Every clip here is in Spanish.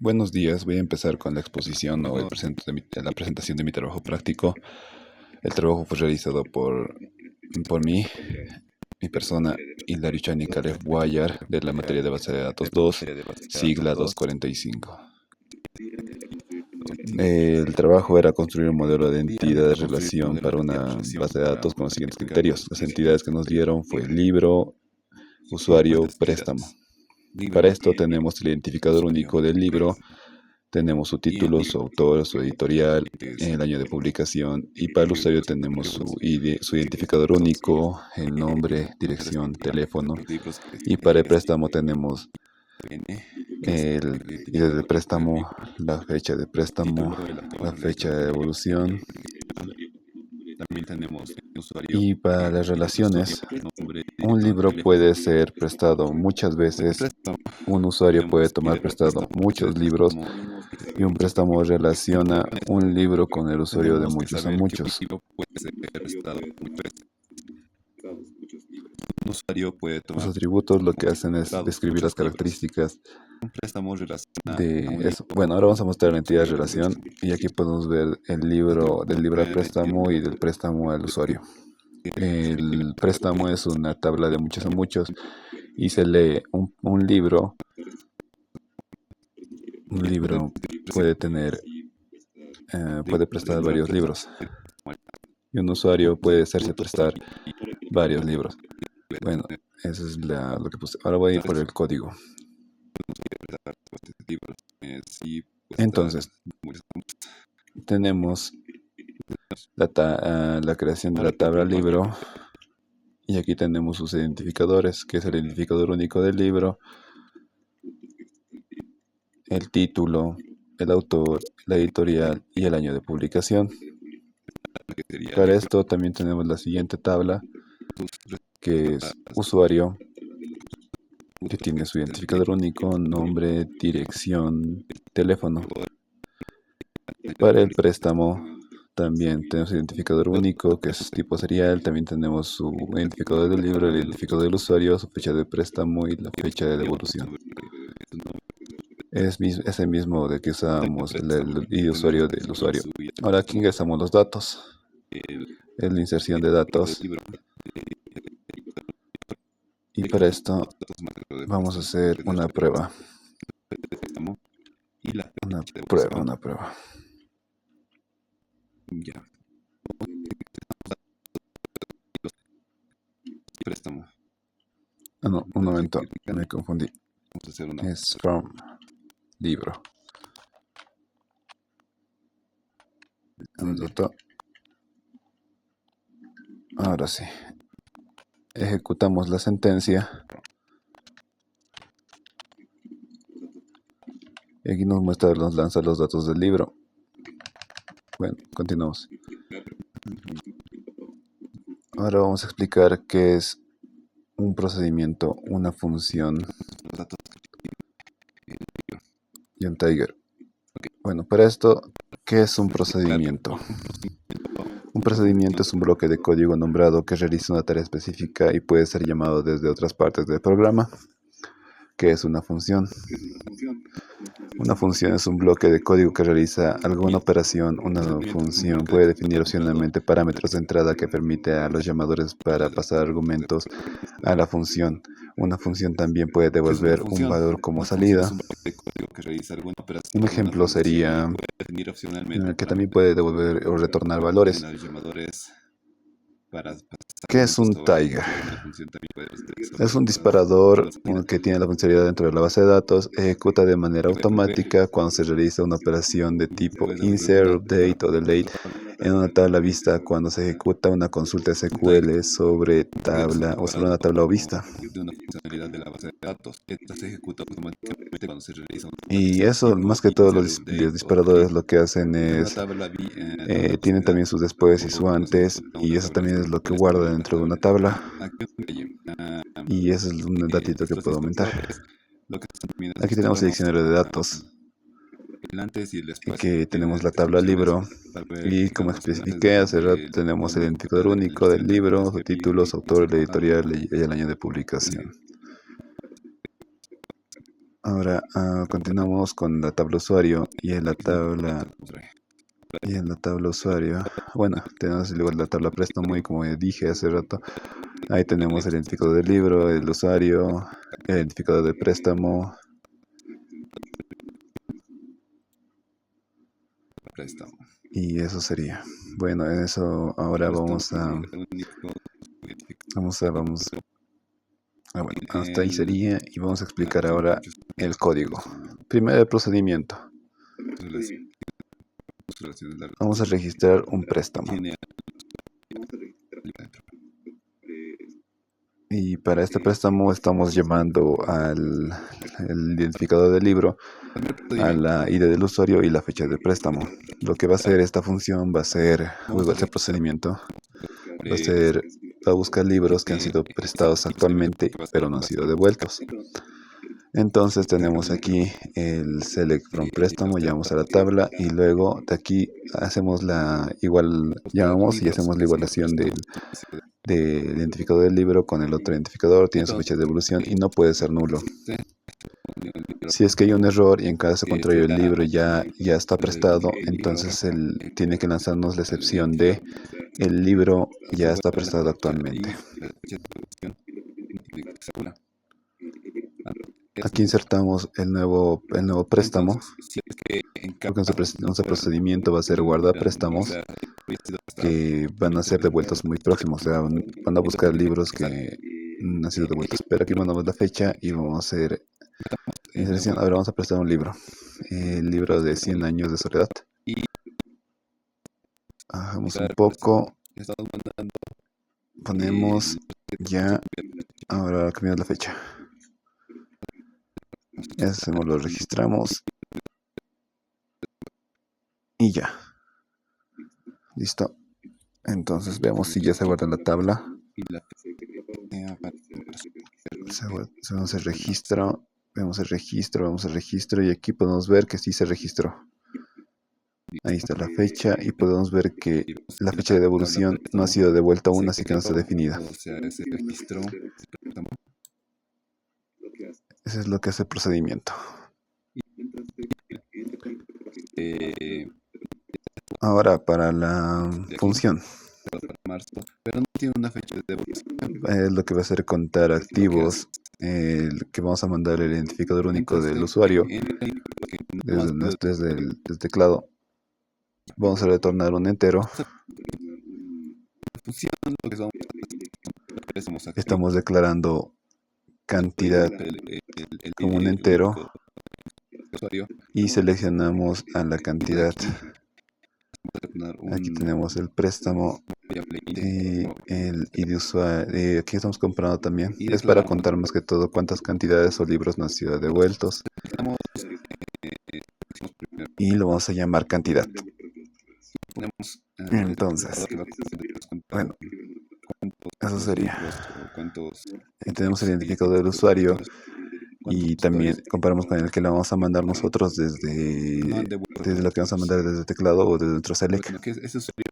Buenos días, voy a empezar con la exposición o la presentación de mi trabajo práctico. El trabajo fue realizado por mí, mi persona, Hilario Chani Caleb Guayar, de la materia de base de datos 2, sigla 245. El trabajo era construir un modelo de entidad de relación para una base de datos con los siguientes criterios. Las entidades que nos dieron fue libro, usuario, préstamo. Para esto tenemos el identificador único del libro. Tenemos su título, su autor, su editorial, el año de publicación, y para el usuario tenemos su identificador único, el nombre, dirección, teléfono, y para el préstamo tenemos el ID de préstamo, la fecha de préstamo, la fecha de devolución. Y para las relaciones, un libro puede ser prestado muchas veces, un usuario puede tomar prestado muchos libros, y un préstamo relaciona un libro con el usuario de muchos a muchos. Los atributos lo que hacen es describir las características de eso. Bueno, ahora vamos a mostrar la entidad de relación y aquí podemos ver el libro del libro al préstamo y del préstamo al usuario. El préstamo es una tabla de muchos a muchos y se lee un libro. Un libro puede puede prestar varios libros y un usuario puede hacerse prestar varios libros. Bueno, eso es lo que puse. Ahora voy a ir por el código. Entonces, tenemos la creación de la tabla libro y aquí tenemos sus identificadores, que es el identificador único del libro, el título, el autor, la editorial y el año de publicación. Para esto también tenemos la siguiente tabla, que es usuario, que tiene su identificador único, nombre, dirección, teléfono. Para el préstamo también tenemos identificador único, que es tipo serial. También tenemos su identificador del libro, el identificador del usuario, su fecha de préstamo y la fecha de devolución. Es ese mismo de que usamos el ID usuario del usuario. Ahora aquí ingresamos los datos. Es la inserción de datos. Y para esto vamos a hacer una prueba. Una prueba. Ah, no, un momento, me confundí. Es from libro. Ahora sí. Ejecutamos la sentencia. Y aquí nos lanza los datos del libro. Bueno, continuamos. Ahora vamos a explicar qué es un procedimiento, una función y un tiger. Bueno, para esto, ¿qué es un procedimiento? Un procedimiento es un bloque de código nombrado que realiza una tarea específica y puede ser llamado desde otras partes del programa. ¿Qué es una función? Una función es un bloque de código que realiza alguna operación. Una función puede definir opcionalmente parámetros de entrada que permite a los llamadores para pasar argumentos a la función. Una función también puede devolver un valor como salida. Un ejemplo sería que también puede devolver o retornar valores. ¿Qué es un tiger? Es un disparador que tiene la funcionalidad dentro de la base de datos. Ejecuta de manera automática cuando se realiza una operación de tipo insert, update o delete en una tabla vista, cuando se ejecuta una consulta SQL sobre tabla o sobre una tabla o vista. Y eso, más que todo, los disparadores lo que hacen es tienen también sus después y su antes, y eso también es lo que guarda dentro de una tabla. Y eso es un datito que puedo aumentar. Aquí tenemos el diccionario de datos, que tenemos la tabla libro, y como especifiqué hace rato, tenemos el identificador único del libro, su título, su autor, la editorial y el año de publicación. Ahora continuamos con la tabla usuario y en la tabla usuario. Bueno, tenemos luego la tabla préstamo y como dije hace rato, ahí tenemos el identificador del libro, el usuario, el identificador de préstamo. Y eso sería. Bueno, en eso ahora vamos. Bueno, hasta ahí sería y vamos a explicar ahora el código. Primero el procedimiento. Vamos a registrar un préstamo. Y para este préstamo estamos llamando al identificador del libro, a la ID del usuario y la fecha de préstamo. Lo que va a hacer esta función este procedimiento, va a buscar libros que han sido prestados actualmente, pero no han sido devueltos. Entonces tenemos aquí el select from préstamo, llamamos a la tabla y luego de aquí llamamos y hacemos la igualación del identificador del libro con el otro identificador, tiene su fecha de devolución y no puede ser nulo. Si es que hay un error y en caso contrario el libro ya está prestado, entonces él tiene que lanzarnos la excepción de el libro ya está prestado actualmente. Aquí insertamos el nuevo préstamo. Porque nuestro procedimiento va a ser guardar préstamos que van a ser devueltos muy próximos. O sea, van a buscar libros que no han sido devueltos. Pero aquí mandamos la fecha y vamos a hacer inserción. Ahora vamos a prestar un libro. El libro de 100 años de soledad. Bajamos un poco. Ponemos ya. Ahora cambiamos la fecha. Hacemos, lo registramos. Y ya. Listo. Entonces vemos si ya se guarda en la tabla. Vemos el registro. Vemos el registro y aquí podemos ver que sí se registró. Ahí está la fecha y podemos ver que la fecha de devolución no ha sido devuelta aún, así que no está definida. Eso es lo que hace el procedimiento. Ahora para la función. Es lo que va a hacer contar activos, que vamos a mandar el identificador único del usuario desde el teclado. Vamos a retornar un entero. Estamos declarando cantidad como un entero y seleccionamos a la cantidad. Aquí tenemos el préstamo y el ID usuario. Aquí estamos comprando también. Es para contar más que todo cuántas cantidades o libros no han sido devueltos. Y lo vamos a llamar cantidad. Entonces, bueno, eso sería. Tenemos el identificador del usuario y también comparamos con el que le vamos a mandar nosotros desde lo que vamos a mandar desde el teclado o desde nuestro select.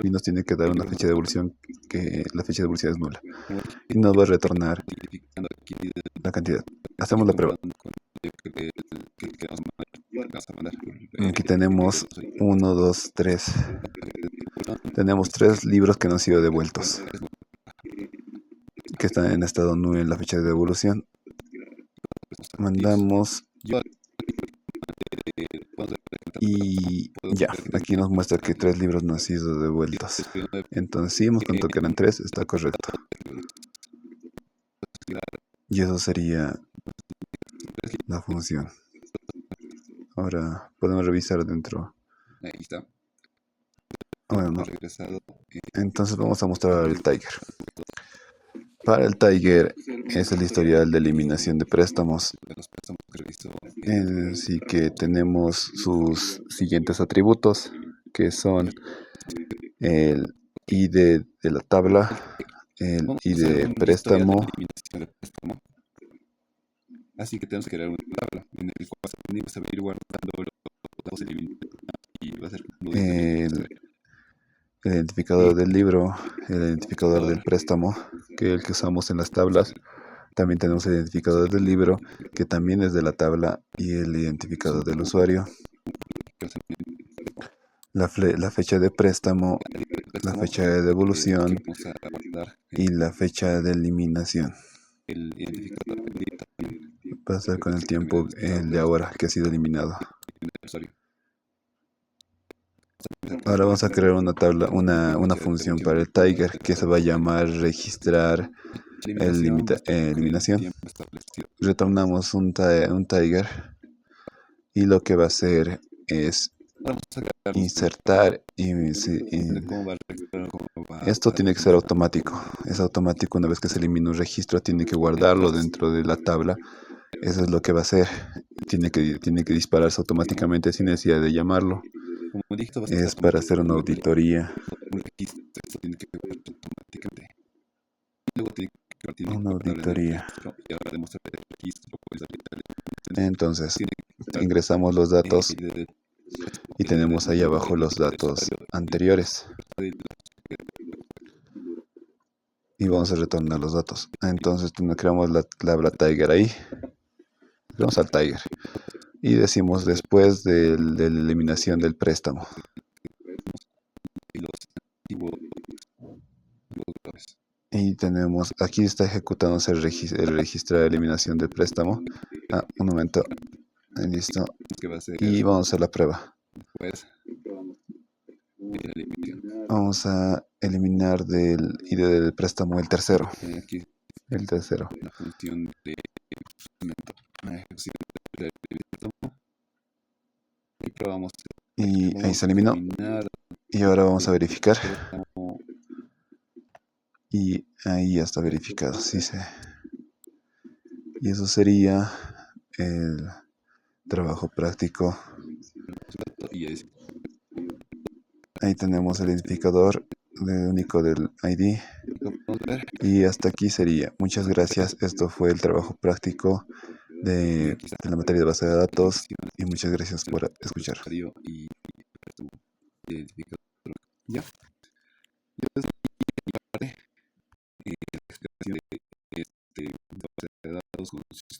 Y nos tiene que dar una fecha de devolución que la fecha de devolución es nula. Y nos va a retornar la cantidad. Hacemos la prueba. Aquí tenemos 1, 2, 3. Tenemos 3 libros que no han sido devueltos, que están en estado nulo en la fecha de devolución. Mandamos y ya, aquí nos muestra que 3 libros no han sido devueltos. Entonces, si hemos contado que eran 3, está correcto. Y eso sería la función. Ahora podemos revisar dentro. Ahí está. Bueno, entonces vamos a mostrar el Tiger. Para el Tiger es el historial de eliminación de préstamos. Así que tenemos sus siguientes atributos, que son el ID de la tabla, el ID de préstamo. Así que tenemos que crear una tabla en el cual se va a ir guardando los eliminados y va a ser el identificador del libro, el identificador del préstamo, que es el que usamos en las tablas, También tenemos el identificador del libro, que también es de la tabla, y el identificador del usuario, la fecha de préstamo, la fecha de devolución y la fecha de eliminación. Va a ser con el tiempo el de ahora que ha sido eliminado. Ahora vamos a crear una tabla, una función para el Tiger que se va a llamar registrar eliminación. Retornamos un Tiger y lo que va a hacer es insertar esto tiene que ser automático. Es automático. Una vez que se elimina un registro, tiene que guardarlo dentro de la tabla. Eso es lo que va a hacer. Tiene que dispararse automáticamente sin necesidad de llamarlo. Es para hacer una auditoría. Una auditoría. Entonces, ingresamos los datos y tenemos ahí abajo los datos anteriores. Y vamos a retornar los datos. Entonces creamos la tabla Tiger ahí. Vamos al Tiger. Y decimos después de la eliminación del préstamo. Y tenemos, aquí está ejecutándose el registro de eliminación del préstamo. Un momento. Listo. Y vamos a la prueba. Vamos a eliminar del ID del préstamo el tercero. El tercero. Y ahí se eliminó. Y ahora vamos a verificar. Y ahí ya está verificado. Sí se. Y eso sería el trabajo práctico. Ahí tenemos el identificador único del ID. Y hasta aquí sería. Muchas gracias. Esto fue el trabajo práctico de la materia de base de datos. Y muchas gracias por escuchar. ¿Ya? De base de datos con sus